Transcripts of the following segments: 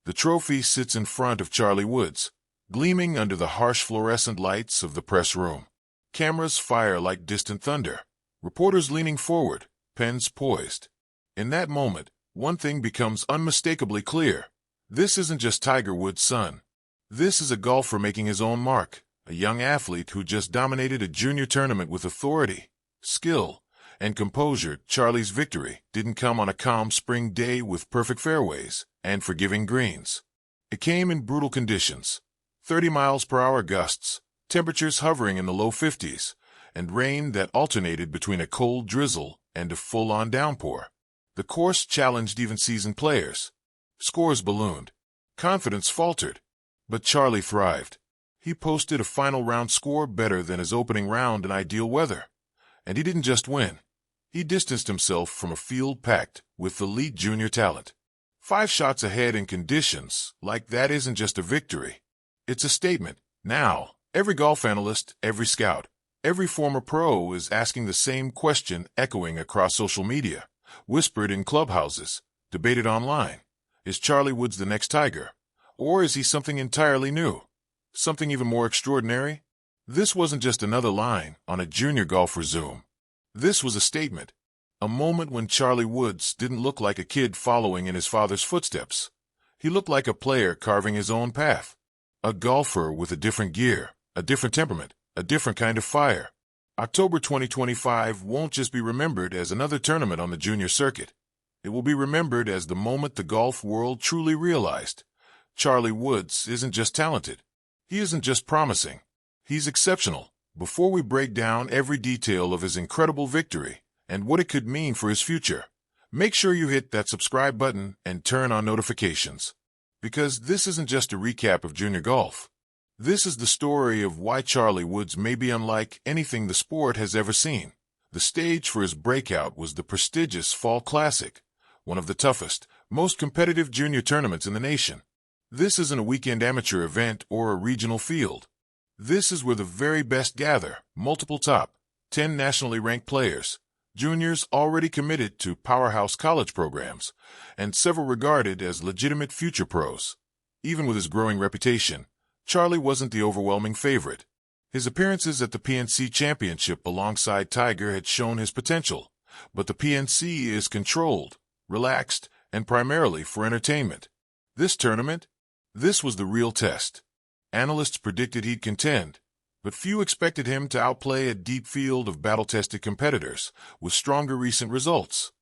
The trophy sits in front of Charlie Woods, gleaming under the harsh fluorescent lights of the press room. Cameras fire like distant thunder. Reporters leaning forward, pens poised. In that moment, one thing becomes unmistakably clear. This isn't just Tiger Woods' son. This is a golfer making his own mark, a young athlete who just dominated a junior tournament with authority, skill, and composure. Charlie's victory didn't come on a calm spring day with perfect fairways and forgiving greens. It came in brutal conditions. 30-mile-per-hour gusts, temperatures hovering in the low 50s, and rain that alternated between a cold drizzle and a full-on downpour. The course challenged even seasoned players. Scores ballooned. Confidence faltered. But Charlie thrived. He posted a final round score better than his opening round in ideal weather. And he didn't just win. He distanced himself from a field packed with elite junior talent. 5 shots ahead in conditions like that isn't just a victory. It's a statement. Now, every golf analyst, every scout, every former pro is asking the same question, echoing across social media, whispered in clubhouses, debated online. Is Charlie Woods the next Tiger? Or is he something entirely new? Something even more extraordinary? This wasn't just another line on a junior golfer Zoom. This was a statement. A moment when Charlie Woods didn't look like a kid following in his father's footsteps. He looked like a player carving his own path. A golfer with a different gear, a different temperament, a different kind of fire. October 2025 won't just be remembered as another tournament on the junior circuit. It will be remembered as the moment the golf world truly realized Charlie Woods isn't just talented. He isn't just promising. He's exceptional. Before we break down every detail of his incredible victory and what it could mean for his future, make sure you hit that subscribe button and turn on notifications. Because this isn't just a recap of junior golf. This is the story of why Charlie Woods may be unlike anything the sport has ever seen. The stage for his breakout was the prestigious Fall Classic, one of the toughest, most competitive junior tournaments in the nation. This isn't a weekend amateur event or a regional field. This is where the very best gather, multiple top 10 nationally ranked players, juniors already committed to powerhouse college programs, and several regarded as legitimate future pros. Even with his growing reputation, Charlie wasn't the overwhelming favorite. His appearances at the PNC Championship alongside Tiger had shown his potential, but the PNC is controlled, relaxed, and primarily for entertainment. This tournament? This was the real test. Analysts predicted he'd contend, but few expected him to outplay a deep field of battle-tested competitors with stronger recent results.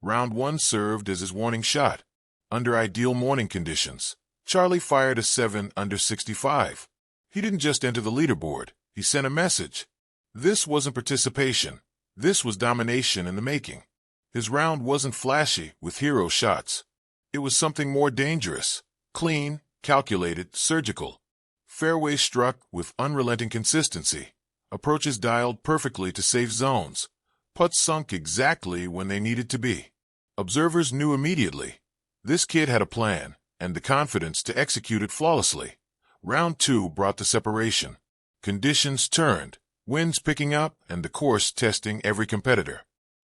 Round 1 served as his warning shot. Under ideal morning conditions, Charlie fired a 7 under 65. He didn't just enter the leaderboard, he sent a message. This wasn't participation. This was domination in the making. His round wasn't flashy with hero shots. It was something more dangerous, clean, calculated, surgical. Fairways struck with unrelenting consistency. Approaches dialed perfectly to safe zones. Putts sunk exactly when they needed to be. Observers knew immediately. This kid had a plan, and the confidence to execute it flawlessly. Round 2 brought the separation. Conditions turned, winds picking up, and the course testing every competitor.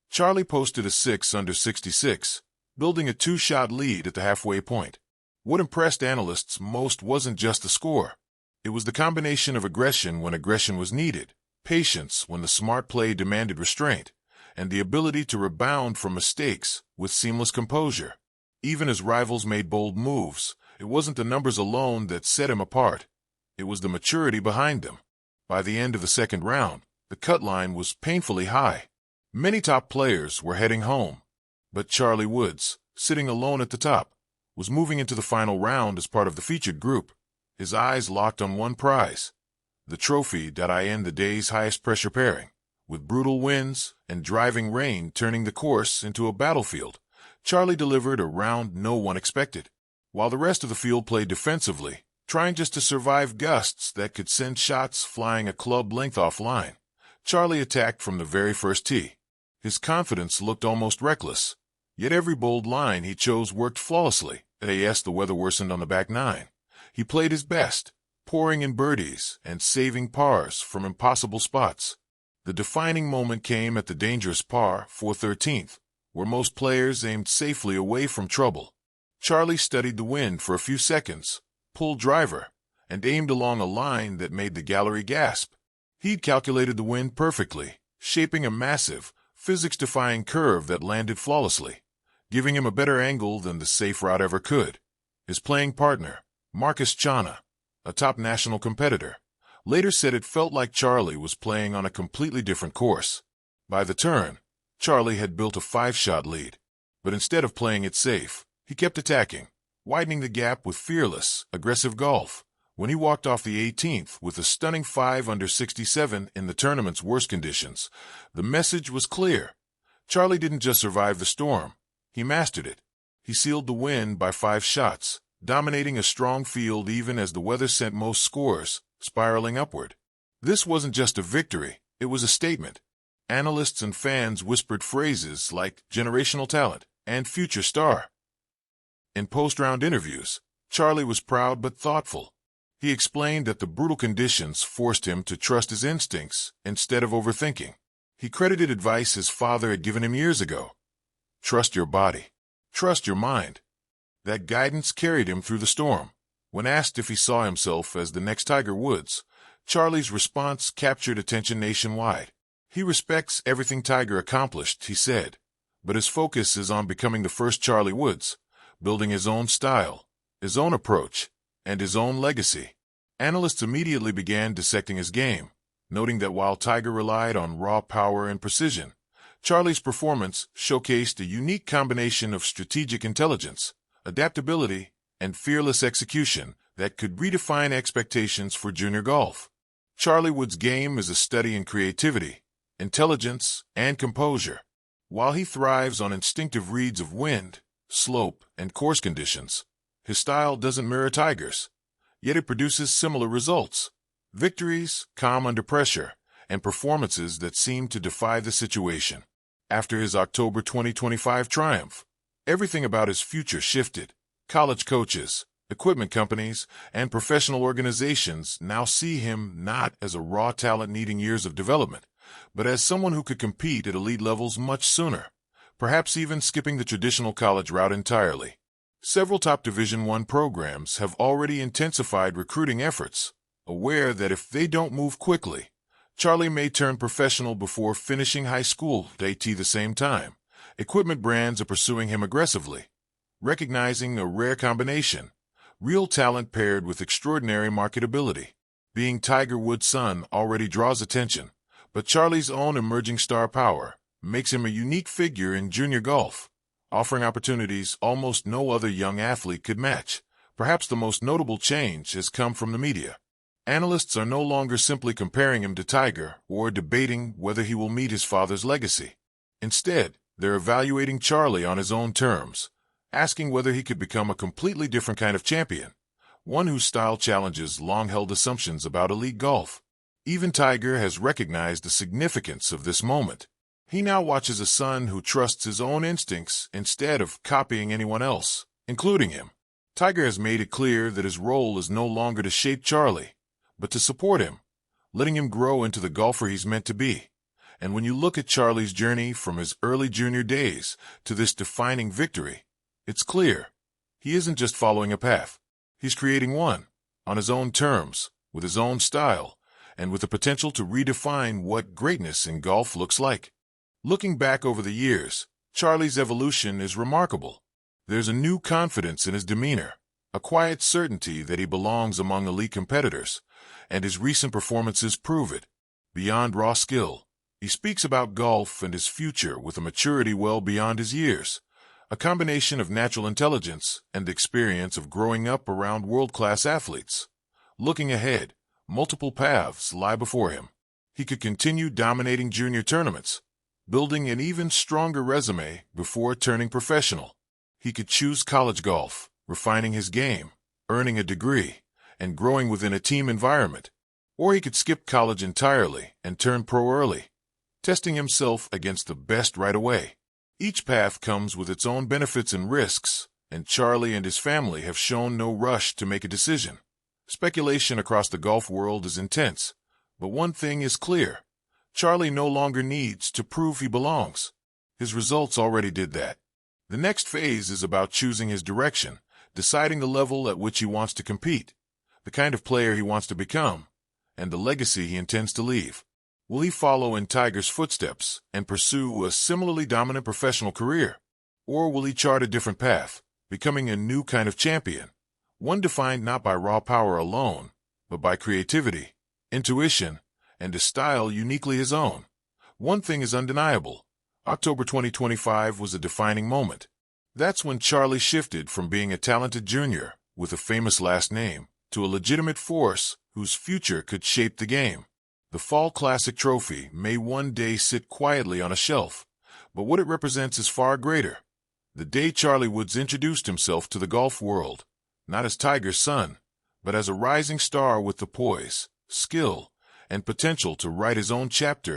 Charlie posted a 6 under 66, building a 2-shot lead at the halfway point. What impressed analysts most wasn't just the score. It was the combination of aggression when aggression was needed, patience when the smart play demanded restraint, and the ability to rebound from mistakes with seamless composure. Even as rivals made bold moves, it wasn't the numbers alone that set him apart. It was the maturity behind them. By the end of the second round, the cut line was painfully high. Many top players were heading home. But Charlie Woods, sitting alone at the top, was moving into the final round as part of the featured group. His eyes locked on one prize, the trophy that in the day's highest pressure pairing. With brutal winds and driving rain turning the course into a battlefield, Charlie delivered a round no one expected. While the rest of the field played defensively, trying just to survive gusts that could send shots flying a club length offline, Charlie attacked from the very first tee. His confidence looked almost reckless, yet every bold line he chose worked flawlessly. As the weather worsened on the back 9, he played his best, pouring in birdies and saving pars from impossible spots. The defining moment came at the dangerous par 413th, where most players aimed safely away from trouble. Charlie studied the wind for a few seconds, pulled driver, and aimed along a line that made the gallery gasp. He'd calculated the wind perfectly, shaping a massive, physics-defying curve that landed flawlessly, giving him a better angle than the safe route ever could. His playing partner, Marcus Chana, a top national competitor, later said it felt like Charlie was playing on a completely different course. By the turn, Charlie had built a 5-shot lead, but instead of playing it safe, he kept attacking, widening the gap with fearless, aggressive golf. When he walked off the 18th with a stunning 5 under 67 in the tournament's worst conditions, the message was clear. Charlie didn't just survive the storm, he mastered it. He sealed the win by 5 shots, dominating a strong field even as the weather sent most scores spiraling upward. This wasn't just a victory, it was a statement. Analysts and fans whispered phrases like generational talent and future star. In post-round interviews, Charlie was proud but thoughtful. He explained that the brutal conditions forced him to trust his instincts instead of overthinking. He credited advice his father had given him years ago. Trust your body. Trust your mind. That guidance carried him through the storm. When asked if he saw himself as the next Tiger Woods, Charlie's response captured attention nationwide. He respects everything Tiger accomplished, he said, but his focus is on becoming the first Charlie Woods, building his own style, his own approach, and his own legacy. Analysts immediately began dissecting his game, noting that while Tiger relied on raw power and precision, Charlie's performance showcased a unique combination of strategic intelligence, adaptability, and fearless execution that could redefine expectations for junior golf. Charlie Wood's game is a study in creativity, intelligence, and composure. While he thrives on instinctive reads of wind, slope, and course conditions, his style doesn't mirror Tiger's, yet it produces similar results. Victories, calm under pressure, and performances that seem to defy the situation. After his October 2025 triumph, everything about his future shifted. College coaches, equipment companies, and professional organizations now see him not as a raw talent needing years of development, but as someone who could compete at elite levels much sooner, perhaps even skipping the traditional college route entirely. Several top Division I programs have already intensified recruiting efforts, aware that if they don't move quickly, Charlie may turn professional before finishing high school at the same time. Equipment brands are pursuing him aggressively, recognizing a rare combination, real talent paired with extraordinary marketability. Being Tiger Woods' son already draws attention, but Charlie's own emerging star power makes him a unique figure in junior golf, offering opportunities almost no other young athlete could match. Perhaps the most notable change has come from the media. Analysts are no longer simply comparing him to Tiger or debating whether he will meet his father's legacy. Instead, they're evaluating Charlie on his own terms, asking whether he could become a completely different kind of champion, one whose style challenges long-held assumptions about elite golf. Even Tiger has recognized the significance of this moment. He now watches a son who trusts his own instincts instead of copying anyone else, including him. Tiger has made it clear that his role is no longer to shape Charlie, but to support him, letting him grow into the golfer he's meant to be. And when you look at Charlie's journey from his early junior days to this defining victory, it's clear. He isn't just following a path. He's creating one, on his own terms, with his own style, and with the potential to redefine what greatness in golf looks like. Looking back over the years, Charlie's evolution is remarkable. There's a new confidence in his demeanor, a quiet certainty that he belongs among elite competitors, and his recent performances prove it. Beyond raw skill, he speaks about golf and his future with a maturity well beyond his years, a combination of natural intelligence and the experience of growing up around world-class athletes. Looking ahead, multiple paths lie before him. He could continue dominating junior tournaments, building an even stronger resume before turning professional. He could choose college golf, refining his game, earning a degree, and growing within a team environment. Or he could skip college entirely and turn pro early, testing himself against the best right away. Each path comes with its own benefits and risks, and Charlie and his family have shown no rush to make a decision. Speculation across the golf world is intense, but one thing is clear. Charlie no longer needs to prove he belongs. His results already did that. The next phase is about choosing his direction, deciding the level at which he wants to compete, the kind of player he wants to become, and the legacy he intends to leave. Will he follow in Tiger's footsteps and pursue a similarly dominant professional career? Or will he chart a different path, becoming a new kind of champion, one defined not by raw power alone, but by creativity, intuition, and a style uniquely his own? One thing is undeniable. October 2025 was a defining moment. That's when Charlie shifted from being a talented junior with a famous last name to a legitimate force whose future could shape the game. The Fall Classic trophy may one day sit quietly on a shelf, but what it represents is far greater. The day Charlie Woods introduced himself to the golf world, not as Tiger's son, but as a rising star with the poise, skill, and potential to write his own chapter